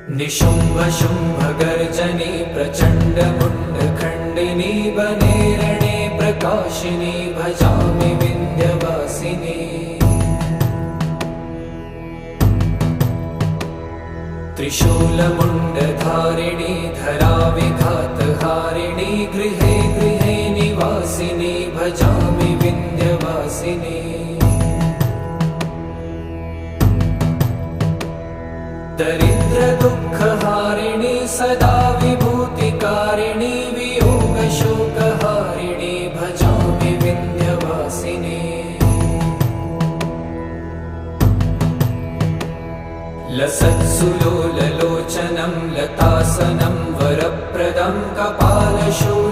निशुम्भ शुम्भ गर्जनी प्रचण्ड मुण्ड खण्डिनी वने रणे प्रकाशिनी भजामि विन्ध्यवासिनी। त्रिशूलमुण्डधारिणी धराविघातहारिणी गृहे गृहे निवासिनी भजामि विन्ध्यवासिनी। दरिद्र दुःखहारिणी सदा विभूतिकारिणी वियोगशोकहारिणी भजामि विन्ध्यवासिनी। लसत्सुलोललोचनं लतासनं वरप्रदं कपालशूलं